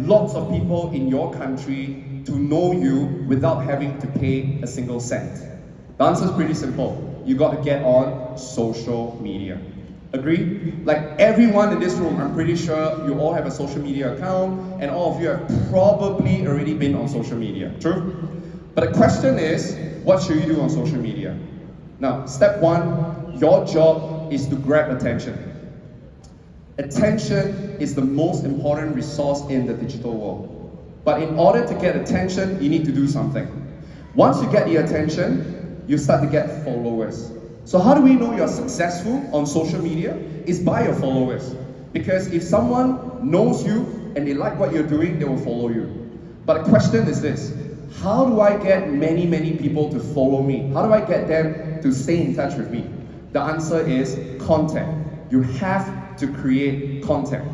lots of people in your country to know you without having to pay a single cent? The answer is pretty simple. You got to get on social media. Agree? Like everyone in this room, I'm pretty sure you all have a social media account and all of you have probably already been on social media. True? But the question is, what should you do on social media? Now, step one, your job is to grab attention. Attention is the most important resource in the digital world. But in order to get attention, you need to do something. Once you get the attention, you start to get followers. So how do we know you're successful on social media? It's by your followers. Because if someone knows you and they like what you're doing, they will follow you. But the question is this: how do I get many people to follow me? How do I get them to stay in touch with me? The answer is content. You have to create content.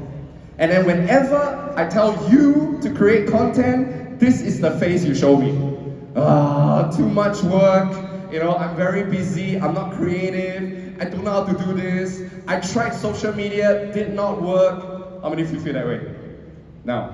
And then whenever I tell you to create content, this is the face you show me. Too much work, I'm very busy, I'm not creative, I don't know how to do this, I tried social media, did not work. How many of you feel that way? Now,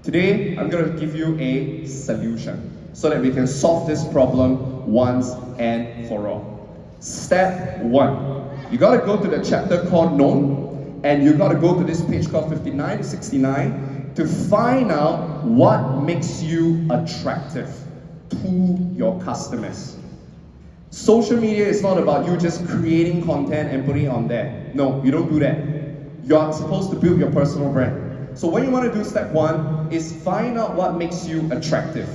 today I'm going to give you a solution so that we can solve this problem once and for all. Step one, you got to go to the chapter called Known, and you got to go to this page called 59 to 69 to find out what makes you attractive to your customers. Social media is not about you just creating content and putting it on there. No, you don't do that. You're supposed to build your personal brand. So what you want to do, step one, is find out what makes you attractive.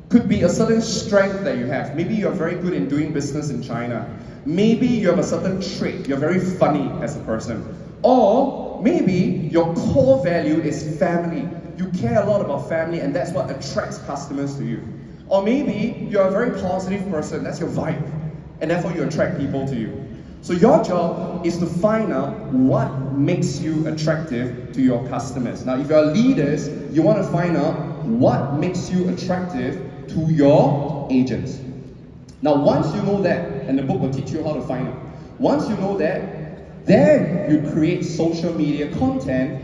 Could be a certain strength that you have. Maybe you're very good in doing business in China. Maybe you have a certain trait. You're very funny as a person. Or maybe your core value is family. You care a lot about family and that's what attracts customers to you. Or maybe you're a very positive person, that's your vibe, and therefore you attract people to you. So your job is to find out what makes you attractive to your customers. Now if you're leaders, you want to find out what makes you attractive to your agents. Now once you know that, and the book will teach you how to find out, once you know that, then you create social media content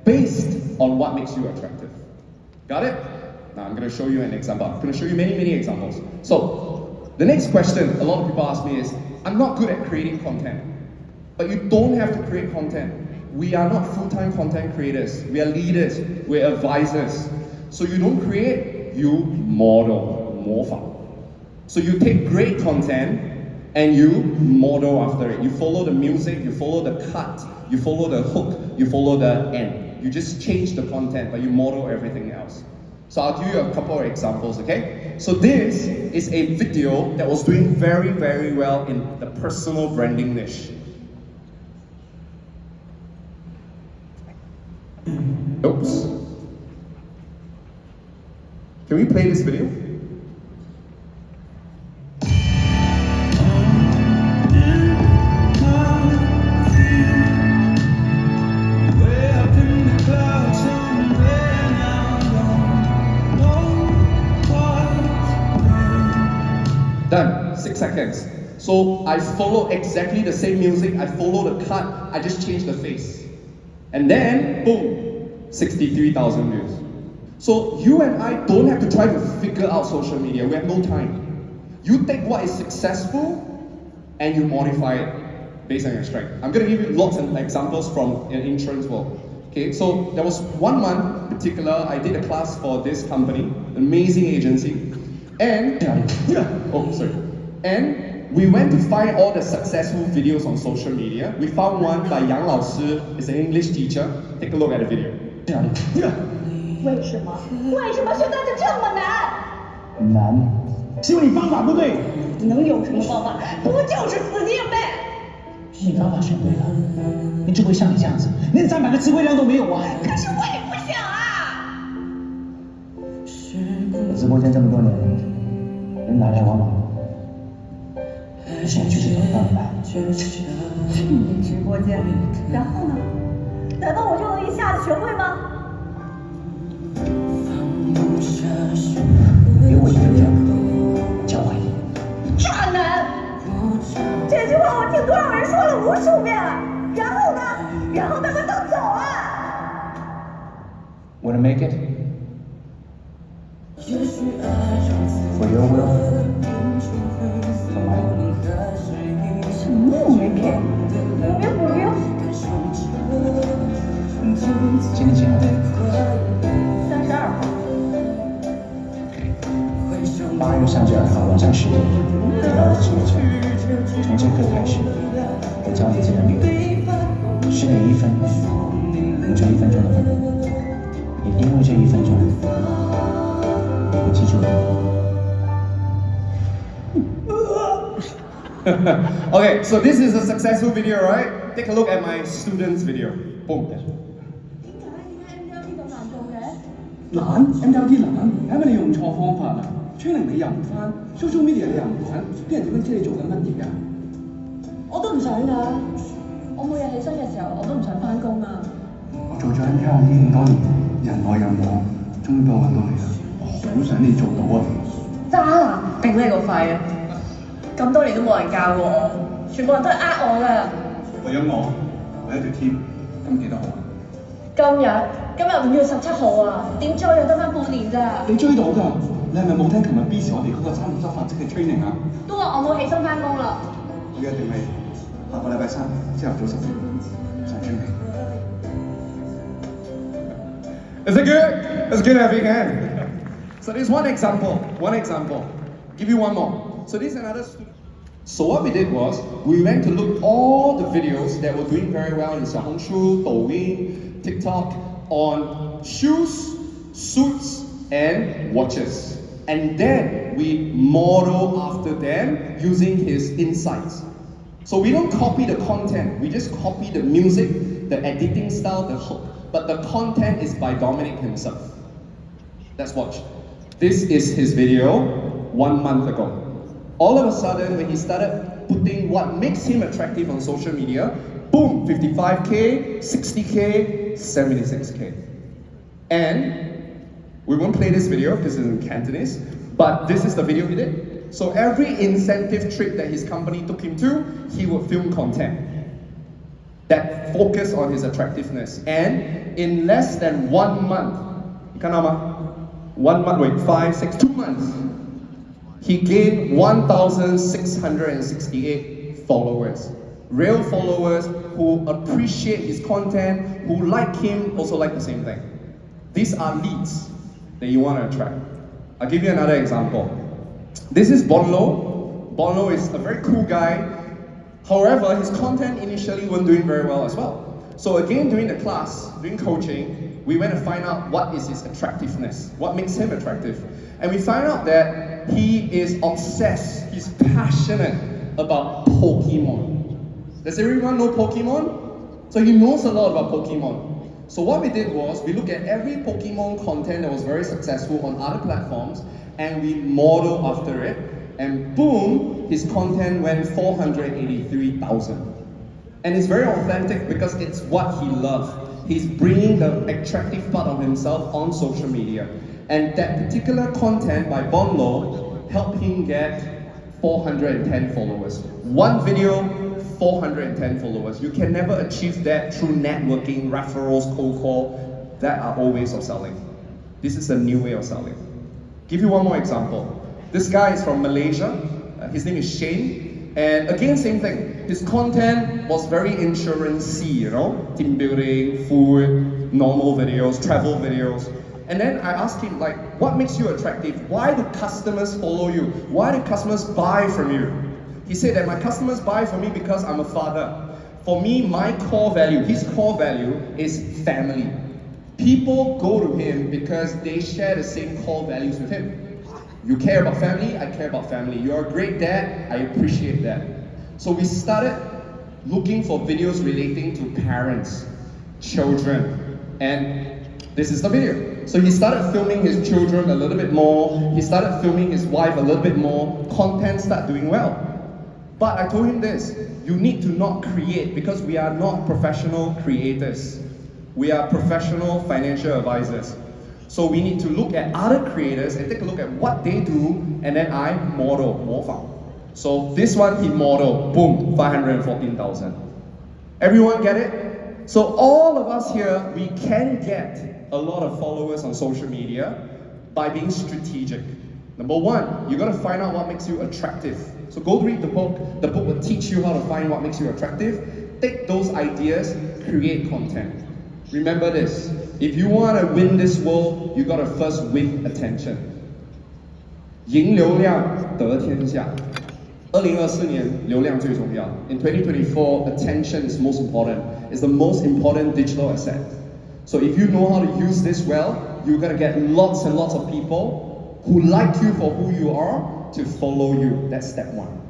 based on what makes you attractive. Got it? Now I'm going to show you an example. I'm going to show you many examples. So, the next question a lot of people ask me is, I'm not good at creating content. But you don't have to create content. We are not full-time content creators. We are leaders. We're advisors. So you don't create, you model, 模仿. So you take great content and you model after it. You follow the music, you follow the cut, you follow the hook, you follow the end. You just change the content, but you model everything else. So I'll give you a couple of examples, okay? So this is a video that was doing very well in the personal branding niche. Oops. Can we play this video? Done, 6 seconds. So I follow exactly the same music, I follow the cut, I just change the face. And then, boom, 63,000 views. So you and I don't have to try to figure out social media, we have no time. You take what is successful and you modify it based on your strength. I'm going to give you lots of examples from an insurance world. Okay, so there was 1 month in particular, I did a class for this company, an amazing agency. And, and we went to find all the successful videos on social media. We found one by Yang Lao Shi, is an English teacher. Take a look at the video. 为什么现在就这么难？难，是因为你方法不对。能有什么方法？不就是死定呗？你方法选对了，你就会像你这样子，连300个词汇量都没有啊！可是我也不想啊！我直播间这么多年，人来来往往，现在就是等到你来。去你直播间，然后呢？难道我就能一下子学会吗？给我一份教会你。渣男！这句话我听多少人说了无数遍了。然后呢？然后他们都走了。Wanna make it? For your will, for my will. 什么我没给？我没有我没有。今天几号32号。 8月32号晚上10点，你到日职球场。从这刻开始，我教你怎样练。10点1分，我就1分钟的梦。也因为这1分钟，你会记住我。Okay, so this is a successful video, right? Take a look at my students' video. Boom. 懶 MLD 懶，係咪你用錯方法啊？training 你又唔翻 ，social media 你又唔玩，啲人點樣知你做緊乜嘢啊？我都唔想㗎，我每日起身嘅時候我都唔想翻工啊。我做咗 MLD 咁多年，人來人往，終於俾我揾到你啦！我好想你做到啊！渣男，頂你個肺啊！咁多年都冇人教過我，全部人都係呃我㗎。為咗我，為咗條 team，咁幾多號啊？今日5月17號啊，點追啊？得翻半年咋？你追到㗎？你係咪冇聽琴日 B 時我哋嗰個3連執法則嘅 training 啊？都話我冇起身翻工啦。我約定你，下個禮拜3朝頭早10點上 training。 Is it good? It's good having hand. So this one example. Give you one more. So this is another student. So what we did was, we went to look all the videos that were doing very well in Xiaohongshu, Douyin, TikTok, on shoes, suits, and watches. And then we model after them using his insights. So we don't copy the content, we just copy the music, the editing style, the hook. But the content is by Dominic himself. Let's watch. This is his video 1 month ago. All of a sudden, when he started putting what makes him attractive on social media, boom, 55K, 60K, 76K. And we won't play this video because it's in Cantonese, but this is the video he did. So every incentive trip that his company took him to, he would film content that focused on his attractiveness. And in less than 1 month, 2 months, he gained 1,668 followers. Real followers who appreciate his content, who like him, also like the same thing. These are leads that you want to attract. I'll give you another example. This is Bonlo. Bonlo is a very cool guy. However, his content initially wasn't doing very well as well. So again, during the class, during coaching, we went to find out what is his attractiveness, what makes him attractive. And we found out that he is obsessed, he's passionate about Pokemon. Does everyone know Pokemon? So he knows a lot about Pokemon. So what we did was, we looked at every Pokemon content that was very successful on other platforms, and we modeled after it, and boom, his content went 483,000. And it's very authentic because it's what he loves. He's bringing the attractive part of himself on social media. And that particular content by Bonlo helped him get 410 followers. One video, 410 followers. You can never achieve that through networking, referrals, cold call. That are all ways of selling. This is a new way of selling. Give you one more example. This guy is from Malaysia. His name is Shane. And again, same thing. His content was very insurance-y, you know? Team building, food, normal videos, travel videos. And then I asked him, like, what makes you attractive? Why do customers follow you? Why do customers buy from you? He said that my customers buy from me because I'm a father. For me, my core value, his core value is family. People go to him because they share the same core values with him. You care about family, I care about family. You're a great dad, I appreciate that. So we started looking for videos relating to parents, children, and this is the video. So he started filming his children a little bit more, he started filming his wife a little bit more, content started doing well. But I told him this, you need to not create because we are not professional creators. We are professional financial advisors. So we need to look at other creators and take a look at what they do, and then I model, 模仿. So this one he modeled, boom, 514,000. Everyone get it? So all of us here, we can get a lot of followers on social media by being strategic. Number one, you got to find out what makes you attractive. So go read the book. The book will teach you how to find what makes you attractive. Take those ideas, create content. Remember this, if you want to win this world, you got to first win attention. 赢流量得天下。2024年流量最重要。In 2024, attention is most important. It's the most important digital asset. So if you know how to use this well, you're gonna get lots and lots of people who like you for who you are to follow you. That's step one.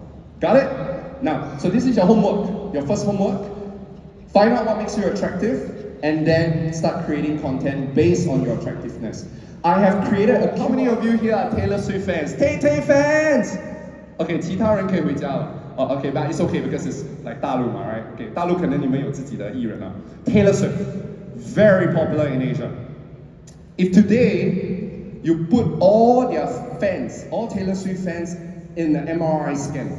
Got it? Now, so this is your homework. Your first homework. Find out what makes you attractive, and then start creating content based on your attractiveness. I have created how many of you here are Taylor Swift fans? Tay fans! Okay, 其他人可以回家了。Okay, but it's okay because it's like 大陆嘛 right? Okay, 大陆可能你们有自己的艺人啊。Taylor Swift, very popular in Asia. If today you put all their fans, all Taylor Swift fans in the MRI scan,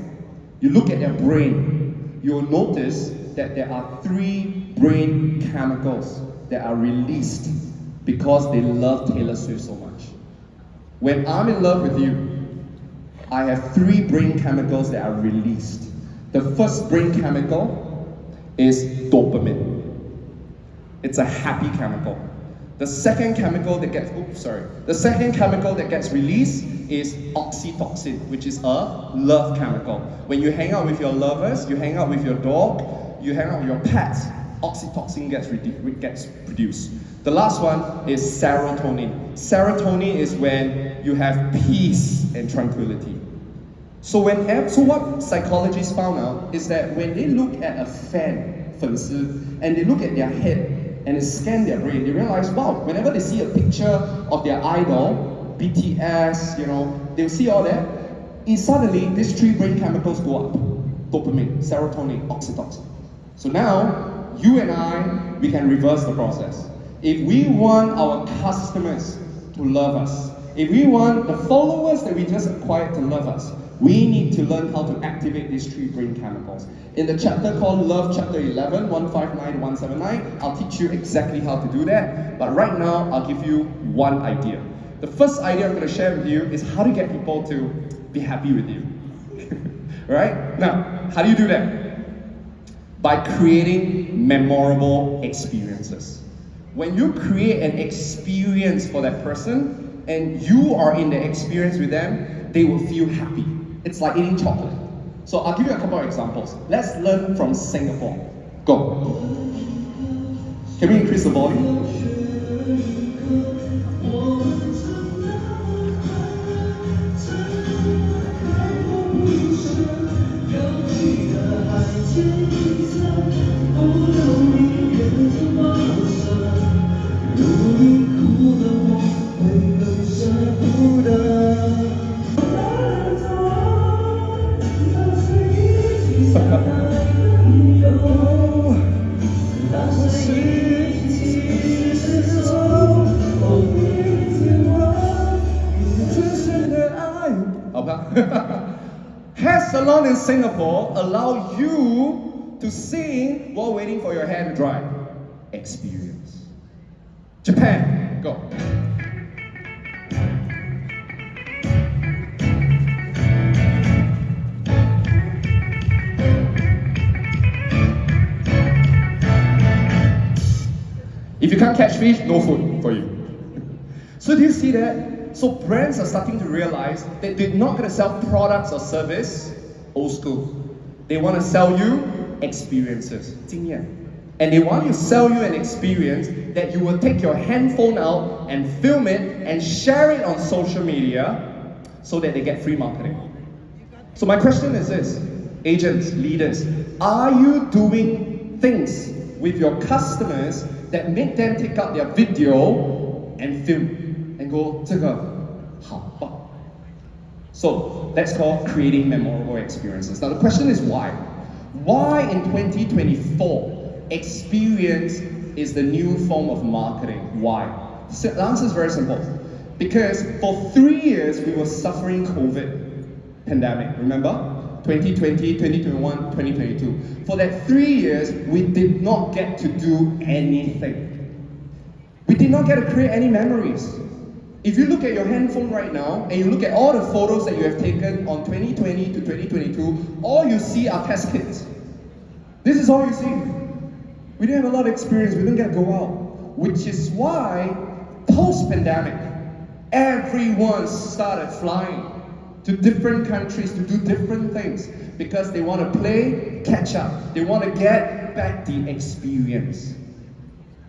you look at their brain, you'll notice that there are 3 brain chemicals that are released because they love Taylor Swift so much. When I'm in love with you, I have 3 brain chemicals that are released. The first brain chemical is dopamine. It's a happy chemical. The second chemical that gets released is oxytocin, which is a love chemical. When you hang out with your lovers, you hang out with your dog, you hang out with your pets, oxytocin gets produced. The last one is serotonin. Serotonin is when you have peace and tranquility. So what psychologists found out is that when they look at a fan, 粉丝, and they look at their head and they scan their brain, they realize, wow, whenever they see a picture of their idol, BTS, they'll see all that, and suddenly these 3 brain chemicals go up. Dopamine, serotonin, oxytocin. So now, you and I, we can reverse the process. If we want our customers to love us, if we want the followers that we just acquired to love us, we need to learn how to activate these 3 brain chemicals. In the chapter called Love, chapter 11, 159 to 179, I'll teach you exactly how to do that. But right now, I'll give you one idea. The first idea I'm going to share with you is how to get people to be happy with you. Right? Now, how do you do that? By creating memorable experiences. When you create an experience for that person, and you are in the experience with them, they will feel happy. It's like eating chocolate. So I'll give you a couple of examples. Let's learn from Singapore. Go. Can we increase the volume? Hair salon in Singapore allow you to sing while waiting for your hair to dry. Experience. Japan, go. If you can't catch fish, no food for you. So do you see that? So brands are starting to realize that they're not going to sell products or service, old school. They want to sell you experiences, 经验. And they want to sell you an experience that you will take your handphone out and film it and share it on social media so that they get free marketing. So my question is this, agents, leaders, are you doing things with your customers that make them take out their video and film and go, 这个好棒. So that's called creating memorable experiences. Now the question is why? Why in 2024 experience is the new form of marketing? Why? The answer is very simple. Because for 3 years we were suffering COVID pandemic, remember? 2020, 2021, 2022. For that 3 years, we did not get to do anything. We did not get to create any memories. If you look at your handphone right now, and you look at all the photos that you have taken on 2020 to 2022, all you see are test kits. This is all you see. We didn't have a lot of experience, we didn't get to go out. Which is why, post-pandemic, everyone started flying to different countries to do different things because they want to play catch up. They want to get back the experience.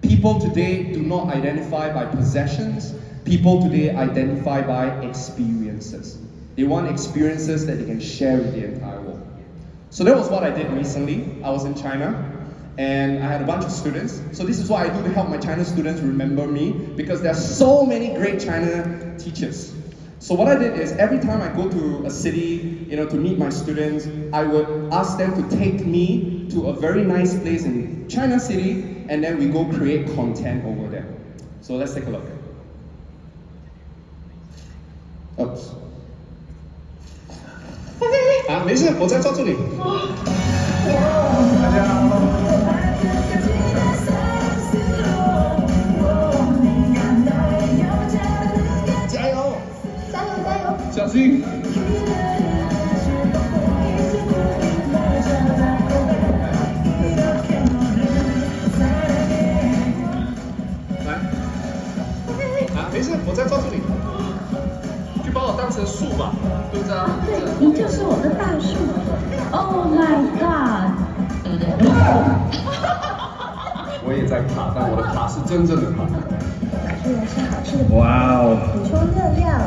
People today do not identify by possessions. People today identify by experiences. They want experiences that they can share with the entire world. So that was what I did recently. I was in China and I had a bunch of students. So this is what I do to help my China students remember me, because there are so many great China teachers. So what I did is every time I go to a city, to meet my students, I would ask them to take me to a very nice place in China City, and then we go create content over there. So let's take a look. Oops. 啊，没事，我在抓住你。大家。加油！加油加油！小心！来，啊，没事，我再抓住你。就把我当成树吧，就这样。对，你就是我的大树。Oh my god！ 我也在爬，但我的爬是真正的爬。吃的是好吃的，哇哦！补充热量。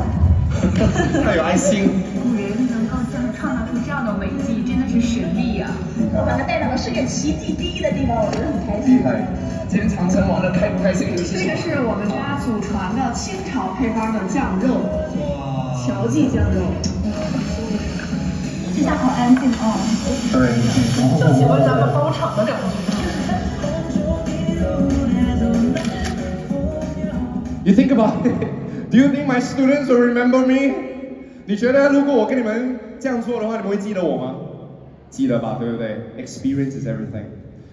太有爱心。人能够创造出这样的伟绩，真的是神力啊！我把它带到了世界奇迹第一的地方，我觉得很开心。今天长城玩的开不开心？这个是我们家祖传的清朝配方的酱肉，乔记酱肉。这家好安静哦。对，就喜欢咱们包场的感觉。You think about it. Do you think my students will remember me? 你觉得如果我跟你们这样做的话，你们会记得我吗？记得吧，对不对？ Experience is everything.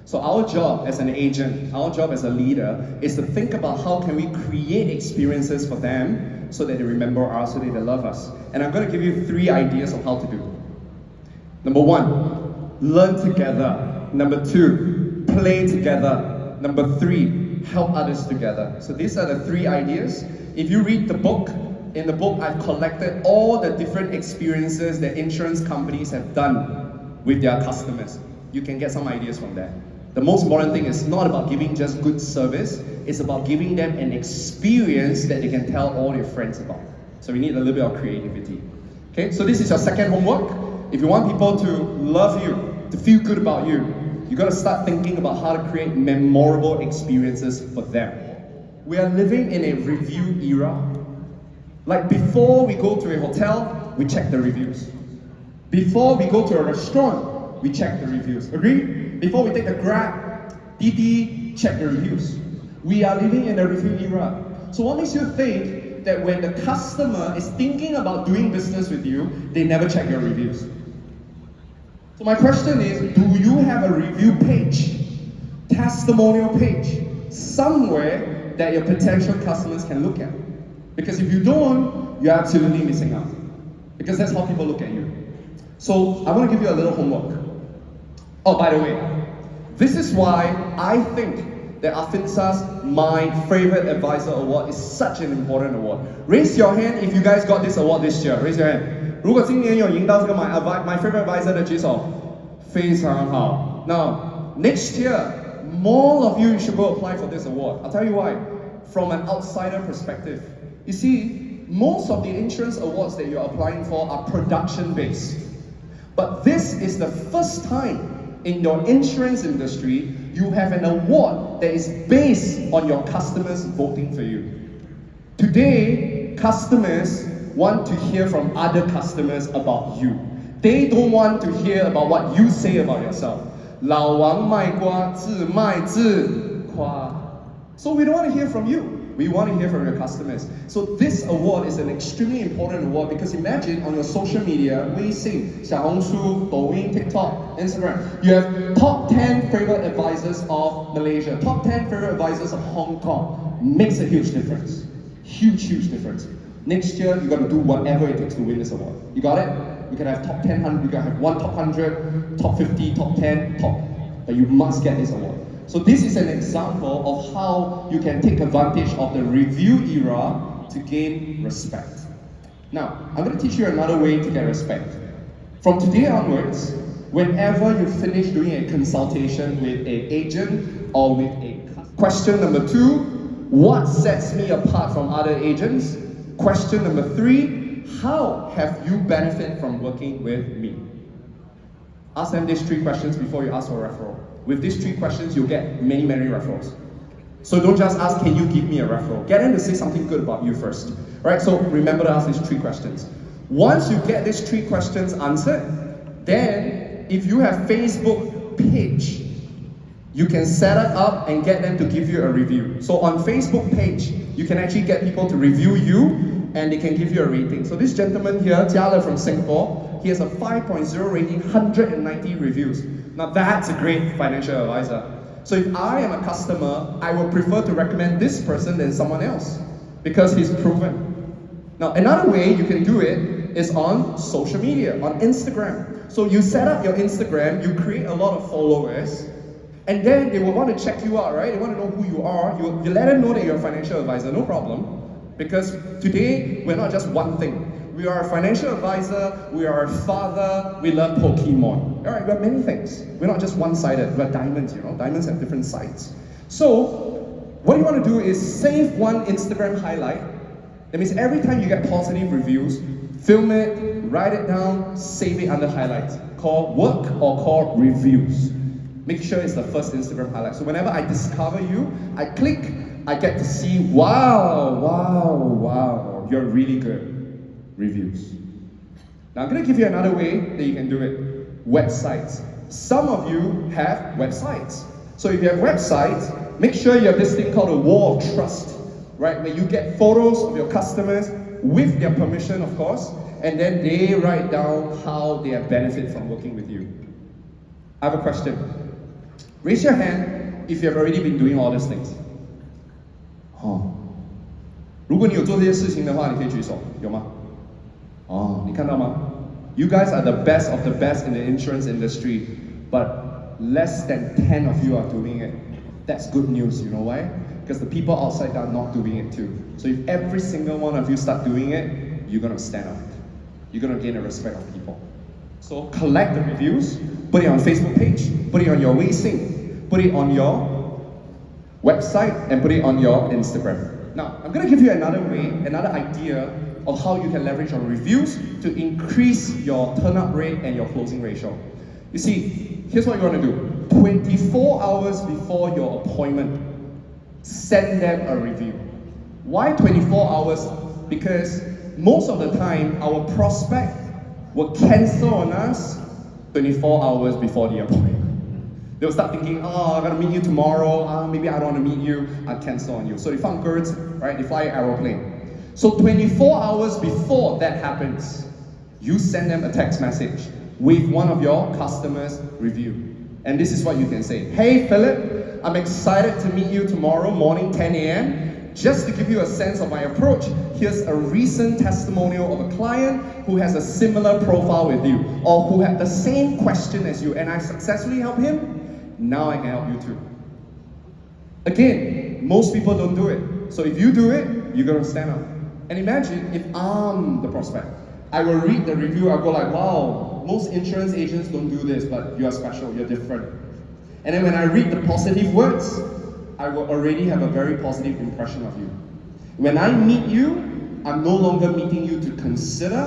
So our job as an agent, our job as a leader, is to think about how can we create experiences for them so that they remember us, so that they love us. And I'm going to give you 3 ideas of how to do. Number 1, learn together. Number 2, play together. Number 3, help others together. So these are the 3 ideas. If you read the book, in the book I've collected all the different experiences that insurance companies have done with their customers. You can get some ideas from there. The most important thing is not about giving just good service, it's about giving them an experience that they can tell all their friends about. So we need a little bit of creativity. Okay, so this is your second homework. If you want people to love you, to feel good about you, you got to start thinking about how to create memorable experiences for them. We are living in a review era. Like before we go to a hotel, we check the reviews. Before we go to a restaurant, we check the reviews. Agree? Before we take a Grab, DD, check the reviews. We are living in a review era. So what makes you think that when the customer is thinking about doing business with you, they never check your reviews? So my question is, do you have a review page, testimonial page, somewhere that your potential customers can look at? Because if you don't, you're absolutely missing out. Because that's how people look at you. So I want to give you a little homework. Oh, by the way, this is why I think that AfinSA's My Favorite Advisor Award is such an important award. Raise your hand if you guys got this award this year. Raise your hand. 如果今年有赢到这个 My Favorite Advisor 的举手，非常好。Now, next year, more of you should go apply for this award. I'll tell you why. From an outsider perspective. You see, most of the insurance awards that you're applying for are production-based. But this is the first time in your insurance industry, you have an award that is based on your customers voting for you. Today, customers want to hear from other customers about you. They don't want to hear about what you say about yourself. 老王卖瓜，自卖自夸. So we don't want to hear from you. We want to hear from your customers. So this award is an extremely important award because imagine on your social media, Weixin, 小红书, Douyin, TikTok, Instagram, you have top 10 favorite advisors of Malaysia, top 10 favorite advisors of Hong Kong. makes a huge difference. Huge difference. Next year, you got to do whatever it takes to win this award. You got it? You can have top 10, you can have one top 100, top 50, top 10, top. But you must get this award. So this is an example of how you can take advantage of the review era to gain respect. Now, I'm going to teach you another way to get respect. From today onwards, whenever you finish doing a consultation with an agent or with a customer. Question number 2, what sets me apart from other agents? Question number 3, how have you benefited from working with me? Ask them these 3 questions before you ask for a referral. With these 3 questions, you'll get many referrals. So don't just ask, can you give me a referral? Get them to say something good about you first. Right? So remember to ask these 3 questions. Once you get these 3 questions answered, then if you have Facebook page, you can set it up and get them to give you a review. So on Facebook page, you can actually get people to review you and they can give you a rating. So this gentleman here, Jiale from Singapore, he has a 5.0 rating, 190 reviews. Now that's a great financial advisor. So if I am a customer, I will prefer to recommend this person than someone else because he's proven. Now another way you can do it is on social media, on Instagram. So you set up your Instagram, you create a lot of followers, and then they will want to check you out, right? They want to know who you are. You let them know that you're a financial advisor, no problem. Because today, we're not just one thing. We are a financial advisor, we are a father, we love Pokemon. All right, we're many things. We're not just one-sided, we're diamonds, you know? Diamonds have different sides. So, what you want to do is save one Instagram highlight. That means every time you get positive reviews, film it, write it down, save it under highlights. Call work or call reviews. Make sure it's the first Instagram highlight. So whenever I discover you, I click, I get to see, wow, you're really good. Reviews. Now I'm going to give you another way that you can do it. Websites. Some of you have websites. So if you have websites, make sure you have this thing called a wall of trust, right? Where you get photos of your customers with their permission, of course, and then they write down how they have benefited from working with you. I have a question. Raise your hand if you have already been doing all these things. 如果你有做这些事情的话，你可以举手，有吗？你看到吗？ You guys are the best of the best in the insurance industry, but less than 10 of you are doing it. That's good news, you know why? Because the people outside are not doing it too. So if every single one of you start doing it, you're going to stand out. You're going to gain the respect of people. So collect the reviews, put it on Facebook page, put it on your Weixin, put it on your website, and put it on your Instagram. Now, I'm going to give you another way, another idea of how you can leverage on reviews to increase your turn-up rate and your closing ratio. You see, here's what you want to do. 24 hours before your appointment, send them a review. Why 24 hours? Because most of the time, our prospect will cancel on us 24 hours before the appointment. They'll start thinking, I'm gonna meet you tomorrow, maybe I don't wanna meet you, I'll cancel on you. So they found birds, right? They fly an aeroplane. So 24 hours before that happens, you send them a text message with one of your customers' review. And this is what you can say. Hey Philip, I'm excited to meet you tomorrow morning 10 a.m. Just to give you a sense of my approach, here's a recent testimonial of a client who has a similar profile with you, or who had the same question as you, and I successfully helped him. Now I can help you too. Again, most people don't do it. So if you do it, you're gonna stand out. And imagine if I'm the prospect. I will read the review, I'll go like, wow, most insurance agents don't do this, but you're special, you're different. And then when I read the positive words, I will already have a very positive impression of you. When I meet you, I'm no longer meeting you to consider,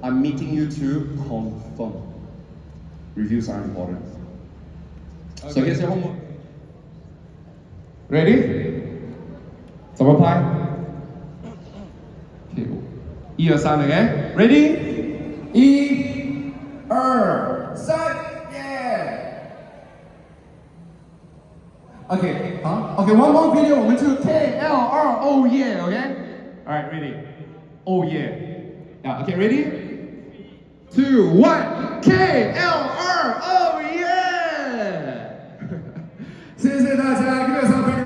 I'm meeting you to confirm. Reviews are important. Okay. So here's your homework. Ready? 怎么拍？ Okay. 1、2、3 again. Ready? 1、2、3 yeah. Okay, okay, one more video. 我们就 KLR, oh yeah, okay? Alright, ready? Oh yeah. Yeah, okay, ready? 2, 1, KLR, oh yeah! 谢谢大家。